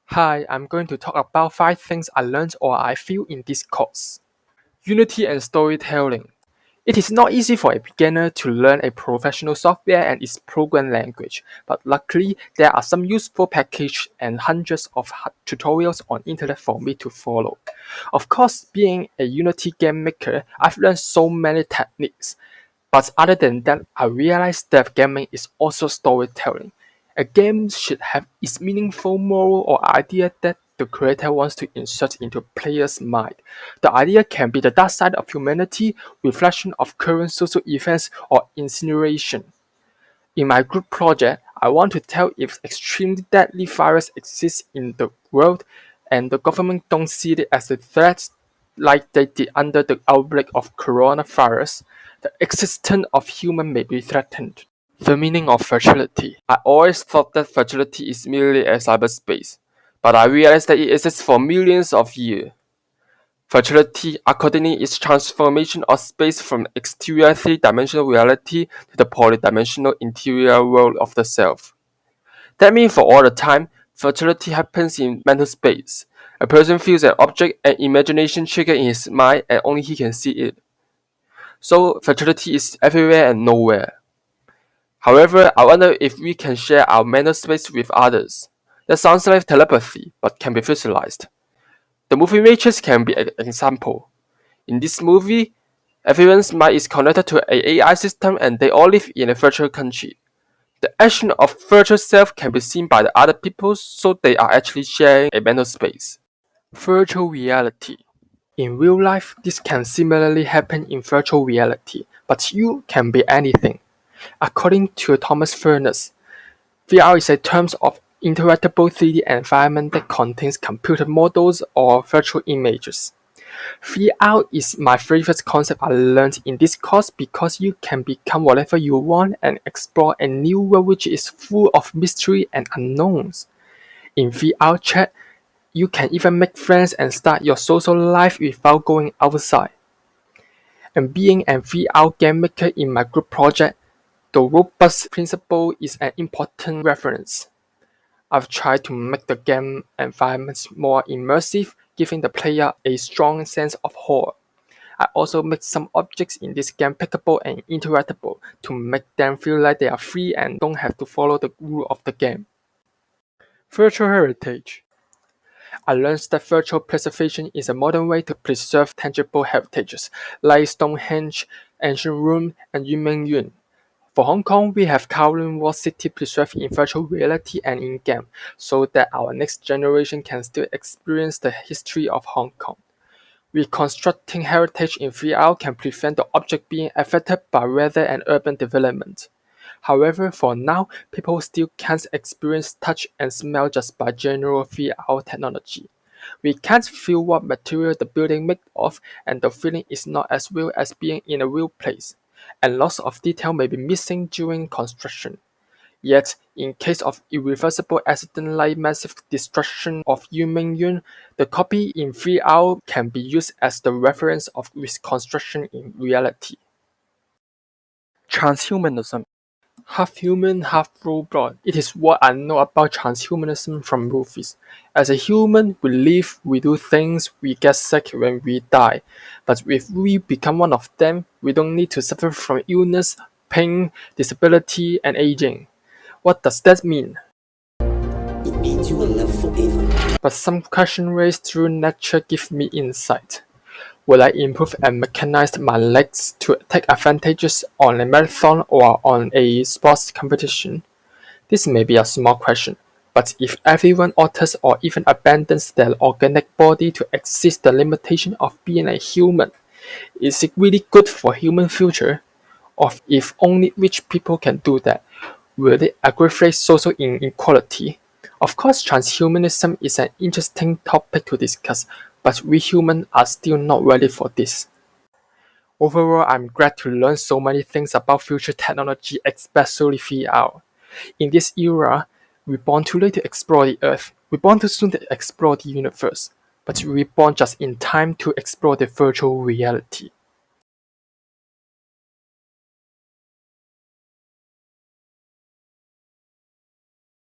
Hi, I'm going to talk about 5 things I learned or I feel in this course. Unity and storytelling. It is not easy for a beginner to learn a professional software and its program language, but luckily there are some useful packages and hundreds of tutorials on internet for me to follow. Of course, being a Unity game maker, I've learned so many techniques, but other than that, I realized that gaming is also storytelling. A game should have its meaningful moral or idea that the creator wants to insert into players' mind. The idea can be the dark side of humanity, reflection of current social events, or insinuation. In my group project, I want to tell if extremely deadly virus exists in the world and the government don't see it as a threat like they did under the outbreak of coronavirus, the existence of human may be threatened. The meaning of virtuality. I always thought that virtuality is merely a cyberspace, but I realized that it exists for millions of years. Virtuality, accordingly, is transformation of space from exterior three-dimensional reality to the polydimensional interior world of the self. That means for all the time, virtuality happens in mental space. A person feels an object and imagination trigger in his mind and only he can see it. So virtuality is everywhere and nowhere. However, I wonder if we can share our mental space with others. That sounds like telepathy, but can be visualized. The movie Matrix can be an example. In this movie, everyone's mind is connected to an AI system and they all live in a virtual country. The action of virtual self can be seen by the other people, so they are actually sharing a mental space. Virtual reality. In real life, this can similarly happen in virtual reality, but you can be anything. According to Thomas Furness, VR is a term of interactable 3D environment that contains computer models or virtual images. VR is my favorite concept I learned in this course because you can become whatever you want and explore a new world which is full of mystery and unknowns. In VR chat, you can even make friends and start your social life without going outside. And being a VR game maker in my group project, the robust principle is an important reference. I've tried to make the game environments more immersive, giving the player a strong sense of horror. I also make some objects in this game pickable and interactable to make them feel like they are free and don't have to follow the rule of the game. Virtual heritage. I learned that virtual preservation is a modern way to preserve tangible heritages like Stonehenge, ancient Rome, and Yumenyun. For Hong Kong, we have Kowloon Wall City preserved in virtual reality and in-game, so that our next generation can still experience the history of Hong Kong. Reconstructing heritage in VR can prevent the object being affected by weather and urban development. However, for now, people still can't experience touch and smell just by general VR technology. We can't feel what material the building made of, and the feeling is not as real as being in a real place, and lots of detail may be missing during construction. Yet, in case of irreversible accident like massive destruction of Yumenyun, the copy in VR can be used as the reference of reconstruction in reality. Transhumanism. Half human, half robot. It is what I know about transhumanism from movies. As a human, we live, we do things, we get sick when we die. But if we become one of them, we don't need to suffer from illness, pain, disability, and aging. What does that mean? It means you will live forever. But some questions raised through nature give me insight. Will I improve and mechanize my legs to take advantages on a marathon or on a sports competition? This may be a small question, but if everyone alters or even abandons their organic body to exceed the limitation of being a human, is it really good for human future? Or if only rich people can do that, will it aggravate social inequality? Of course, transhumanism is an interesting topic to discuss, but we humans are still not ready for this. Overall, I'm glad to learn so many things about future technology, especially VR. In this era, we're born too late to explore the Earth. We're born too soon to explore the universe. But we're born just in time to explore the virtual reality.